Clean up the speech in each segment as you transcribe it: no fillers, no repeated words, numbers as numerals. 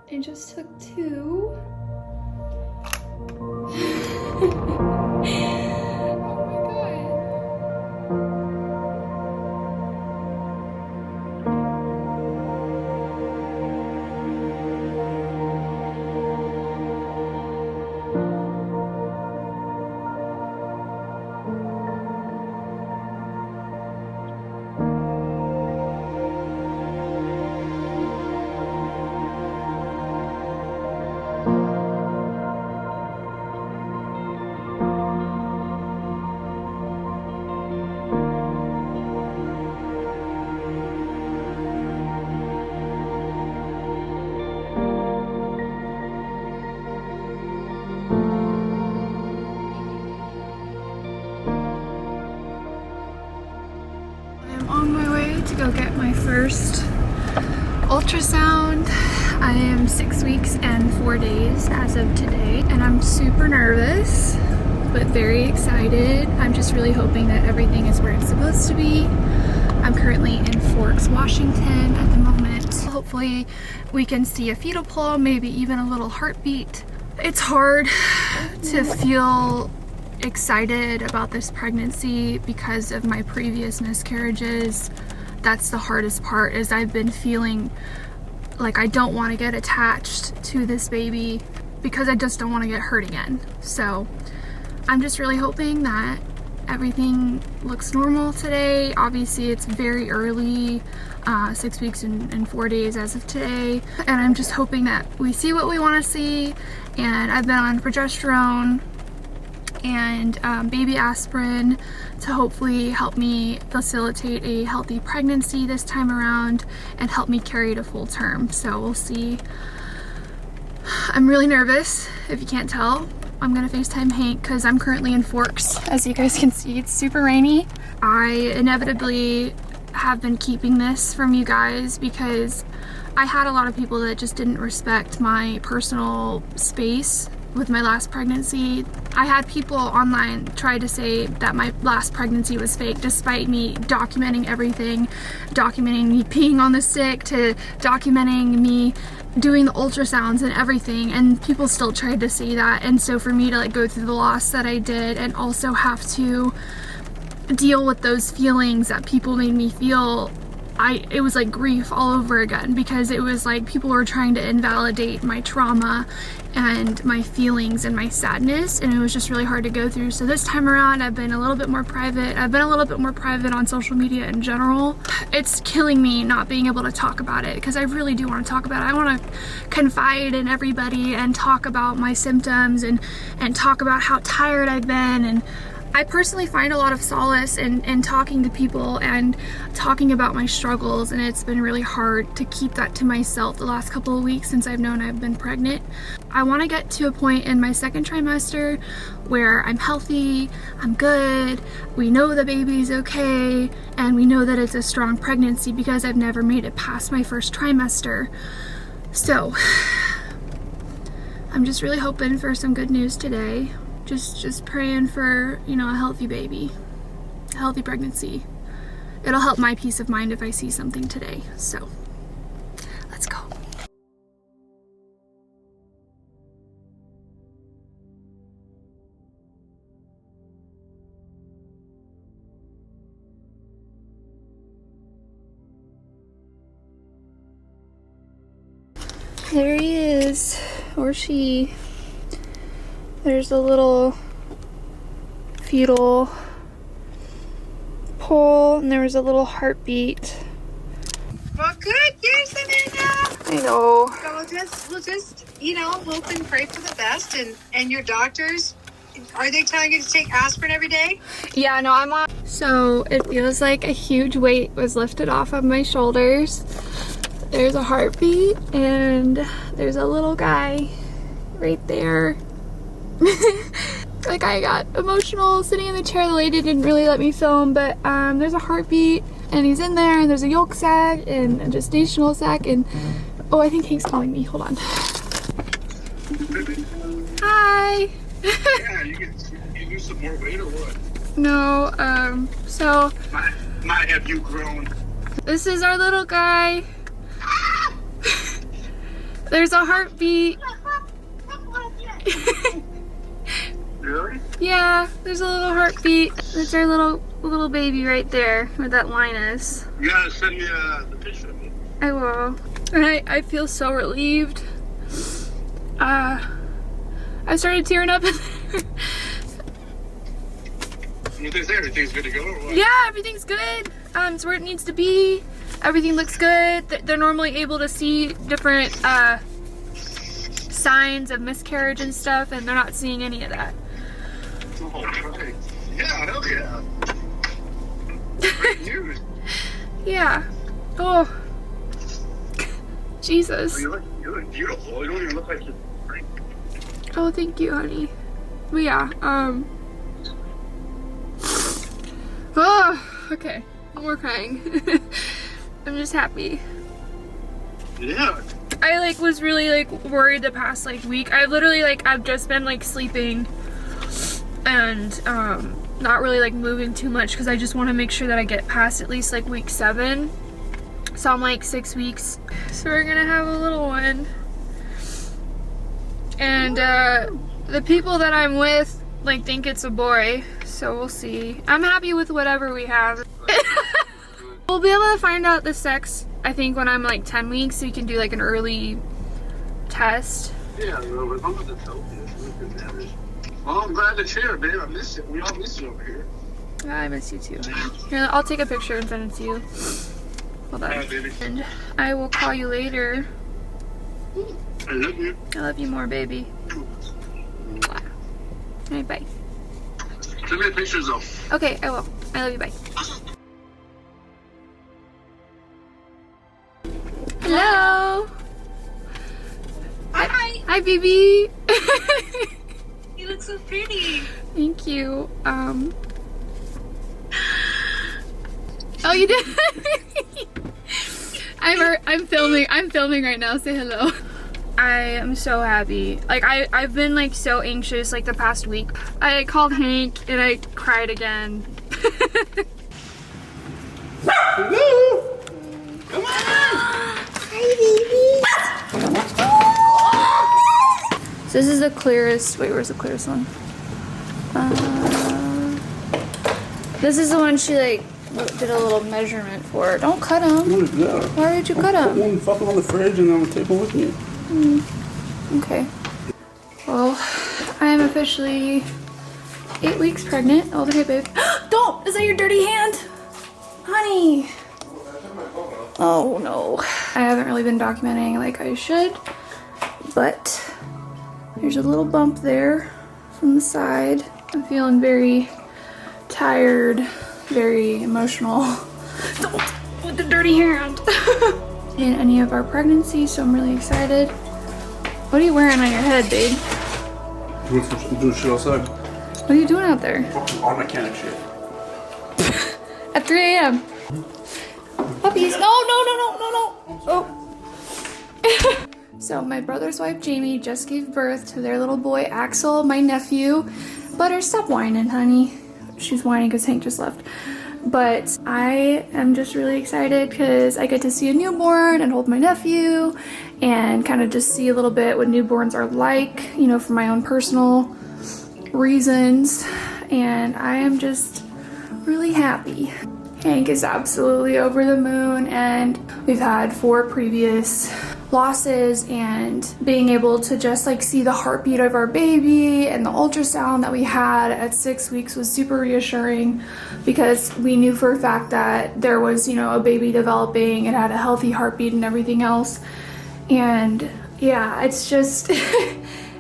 I just took 2. To go get my first ultrasound. I am 6 weeks and 4 days as of today, and I'm super nervous but very excited. I'm just really hoping that everything is where it's supposed to be. I'm currently in Forks, Washington at the moment. Hopefully we can see a fetal pulse, maybe even a little heartbeat. It's hard to feel excited about this pregnancy because of my previous miscarriages. That's the hardest part, is I've been feeling like I don't want to get attached to this baby because I just don't want to get hurt again. So I'm just really hoping that everything looks normal today. Obviously it's very early, 6 weeks and 4 days as of today, and I'm just hoping that we see what we want to see. And I've been on progesterone and baby aspirin to hopefully help me facilitate a healthy pregnancy this time around and help me carry to full term. So we'll see. I'm really nervous, if you can't tell. I'm gonna FaceTime Hank because I'm currently in Forks. As you guys can see, it's super rainy. I inevitably have been keeping this from you guys because I had a lot of people that just didn't respect my personal space with my last pregnancy. I had people online try to say that my last pregnancy was fake despite me documenting everything, documenting me peeing on the stick to documenting me doing the ultrasounds and everything, and people still tried to say that. And so for me to like go through the loss that I did and also have to deal with those feelings that people made me feel, it was like grief all over again, because it was like people were trying to invalidate my trauma and my feelings and my sadness, and it was just really hard to go through. So this time around I've been a little bit more private. I've been a little bit more private on social media in general. It's killing me not being able to talk about it because I really do want to talk about it. I want to confide in everybody and talk about my symptoms and talk about how tired I've been. And I personally find a lot of solace in talking to people and talking about my struggles, and it's been really hard to keep that to myself the last couple of weeks since I've known I've been pregnant. I want to get to a point in my second trimester where I'm healthy, I'm good, we know the baby's okay, and we know that it's a strong pregnancy because I've never made it past my first trimester. So I'm just really hoping for some good news today. Just praying for, you know, a healthy baby, a healthy pregnancy. It'll help my peace of mind if I see something today. So let's go. There he is, or she. There's a little fetal pull, and there was a little heartbeat. Well, good. Here's the now. I know. So we'll just, you know, hope and pray for the best. And your doctors, are they telling you to take aspirin every day? Yeah, no, I'm on. So it feels like a huge weight was lifted off of my shoulders. There's a heartbeat, and there's a little guy right there. Like, I got emotional sitting in the chair. The lady didn't really let me film, but there's a heartbeat, and he's in there, and there's a yolk sac and a gestational sac, and oh, I think Hank's calling me. Hold on. Hi. Yeah, you lose some more weight or what? No, so Might have you grown. this is our little guy. There's a heartbeat. Really? Yeah, there's a little heartbeat. That's our little baby right there where that line is. You gotta send me the picture of me. I will. And I feel so relieved. I started tearing up. You think everything's good to go or what? Yeah, everything's good. It's where it needs to be. Everything looks good. They're normally able to see different signs of miscarriage and stuff, and they're not seeing any of that. Oh, right. Yeah, hell yeah. Great news. Yeah. Oh. Jesus. You look beautiful. You don't even look like you're pregnant. Oh, thank you, honey. But yeah, oh, okay. No more crying. I'm just happy. Yeah. I was really worried the past week. I've just been sleeping and not really moving too much because I just want to make sure that I get past at least week 7. So I'm 6 weeks. So we're gonna have a little one. And the people that I'm with think it's a boy, so we'll see. I'm happy with whatever we have. We'll be able to find out the sex, I think, when I'm 10 weeks, so you can do an early test. Yeah, well, as long as it's healthy, it's really good. Well, I'm glad that you're here, babe. I miss it. We all miss you over here. I miss you too. Here, I'll take a picture and send it to you. Hold on. Alright, baby. And I will call you later. I love you. I love you more, baby. Mwah. Alright, bye. Send me pictures though. Okay, I will. I love you, bye. Hello. Hi. Hi, baby. You look so pretty. Thank you. Oh, you did. I'm filming right now. Say hello. I am so happy. I've been so anxious the past week. I called Hank and I cried again. Hello. Come on. Hi, baby. So this is the clearest. Wait, where's the clearest one? This is the one she did a little measurement for. Don't cut them. What is that? Why would you cut Put them? one fucking on the fridge and then I'll take one with me. Okay. Well, I am officially 8 weeks pregnant. Oh, okay, babe. Don't! Is that your dirty hand? Honey! Oh, no. I haven't really been documenting like I should, but there's a little bump there from the side. I'm feeling very tired, very emotional. Don't! With the dirty hand! In any of our pregnancies, so I'm really excited. What are you wearing on your head, babe? Doing shit outside. What are you doing out there? Fucking all mechanic shit. At 3 a.m. Puppies. No. Oh. So my brother's wife, Jamie, just gave birth to their little boy, Axel, my nephew. Butter, stop whining, honey. She's whining because Hank just left. But I am just really excited because I get to see a newborn and hold my nephew and kind of just see a little bit what newborns are like, you know, for my own personal reasons. And I am just really happy. Hank is absolutely over the moon, and we've had 4 previous losses, and being able to just see the heartbeat of our baby and the ultrasound that we had at 6 weeks was super reassuring, because we knew for a fact that there was, you know, a baby developing. It had a healthy heartbeat and everything else. And yeah, it's just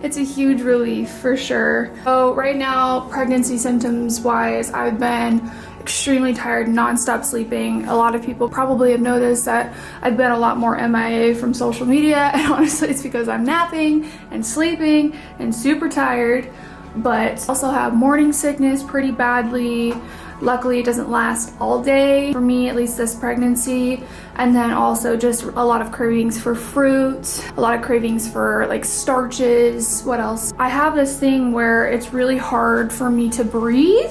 it's a huge relief for sure. So right now, pregnancy symptoms wise, I've been extremely tired, non-stop sleeping. A lot of people probably have noticed that I've been a lot more MIA from social media, and honestly it's because I'm napping and sleeping and super tired. But also have morning sickness pretty badly. Luckily it doesn't last all day, for me at least this pregnancy. And then also just a lot of cravings for fruit, a lot of cravings for starches. What else? I have this thing where it's really hard for me to breathe,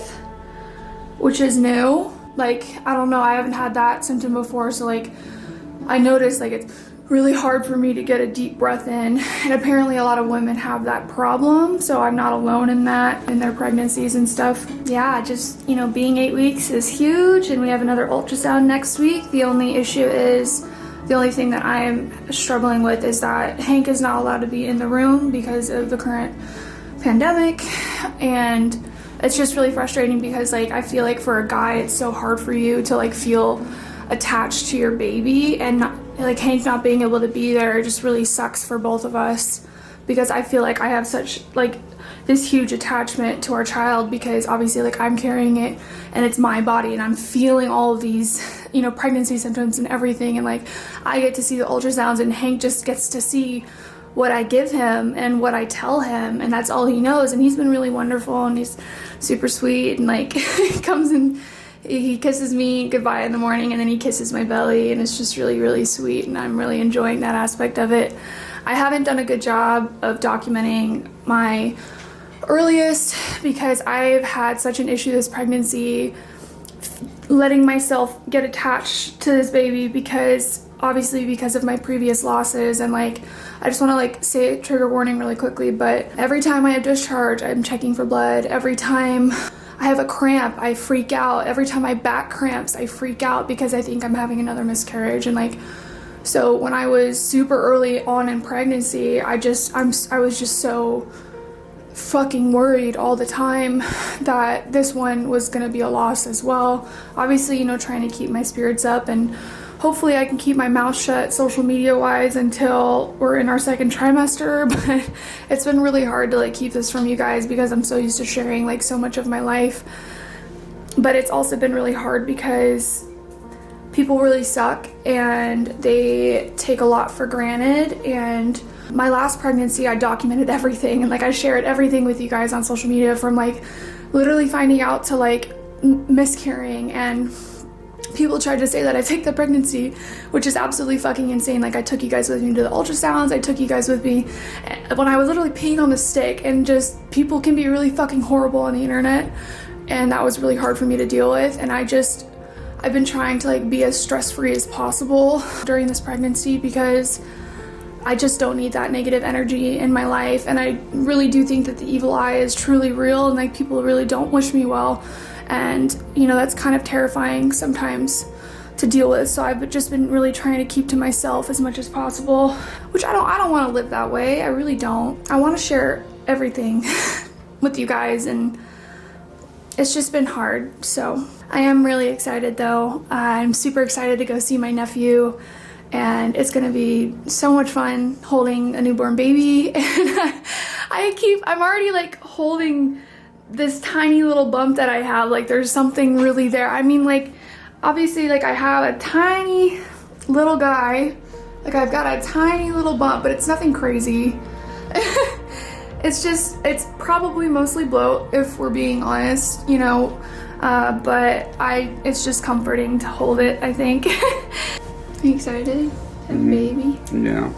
which is new. I don't know, I haven't had that symptom before, so I noticed it's really hard for me to get a deep breath in, and apparently a lot of women have that problem, so I'm not alone in that, in their pregnancies and stuff. Yeah, just, you know, being 8 weeks is huge, and we have another ultrasound next week. The only issue is, the only thing that I am struggling with is that Hank is not allowed to be in the room because of the current pandemic, and it's just really frustrating because, like, I feel like for a guy it's so hard for you to, like, feel attached to your baby, and not, like, Hank not being able to be there just really sucks for both of us, because I feel like I have such, like, this huge attachment to our child, because obviously, like, I'm carrying it and it's my body and I'm feeling all of these, you know, pregnancy symptoms and everything, and, like, I get to see the ultrasounds and Hank just gets to see what I give him and what I tell him, and that's all he knows. And he's been really wonderful, and he's super sweet, and, like, he comes and he kisses me goodbye in the morning, and then he kisses my belly, and it's just really, really sweet, and I'm really enjoying that aspect of it. I haven't done a good job of documenting my earliest because I've had such an issue this pregnancy, letting myself get attached to this baby, because obviously because of my previous losses. And, like, I just want to, like, say a trigger warning really quickly, but every time I have discharge, I'm checking for blood. Every time I have a cramp, I freak out. Every time my back cramps, I freak out because I think I'm having another miscarriage. And, like, so when I was super early on in pregnancy, I was just so fucking worried all the time that this one was gonna be a loss as well. Obviously, you know, trying to keep my spirits up, and hopefully I can keep my mouth shut social media wise until we're in our second trimester, but it's been really hard to, like, keep this from you guys because I'm so used to sharing, like, so much of my life. But it's also been really hard because people really suck and they take a lot for granted. And my last pregnancy, I documented everything, and, like, I shared everything with you guys on social media, from, like, literally finding out to, like, miscarrying. And people tried to say that I faked the pregnancy, which is absolutely fucking insane. Like, I took you guys with me to the ultrasounds, I took you guys with me when I was literally peeing on the stick, and just, people can be really fucking horrible on the internet, and that was really hard for me to deal with. And I've been trying to, like, be as stress-free as possible during this pregnancy, because I just don't need that negative energy in my life. And I really do think that the evil eye is truly real, and, like, people really don't wish me well. And, you know, that's kind of terrifying sometimes to deal with. So I've just been really trying to keep to myself as much as possible, which I don't want to live that way. I really don't. I want to share everything with you guys, and it's just been hard. So I am really excited I'm super excited to go see my nephew, and it's gonna be so much fun holding a newborn baby. And I'm already, like, holding this tiny little bump that I have. Like, there's something really there. I mean, like, obviously, like, I have a tiny little guy, like, I've got a tiny little bump, but it's nothing crazy. It's probably mostly bloat, if we're being honest, you know, but it's just comforting to hold it, I think. Are you excited to have a baby? Yeah.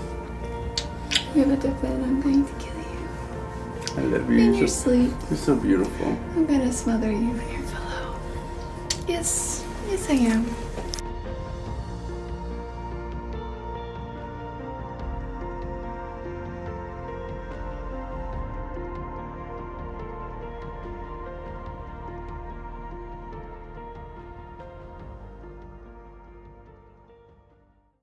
You have a different, I'm going to kill you. I love you. In your sleep. You're so beautiful. I'm gonna smother you in your pillow. Yes, yes I am.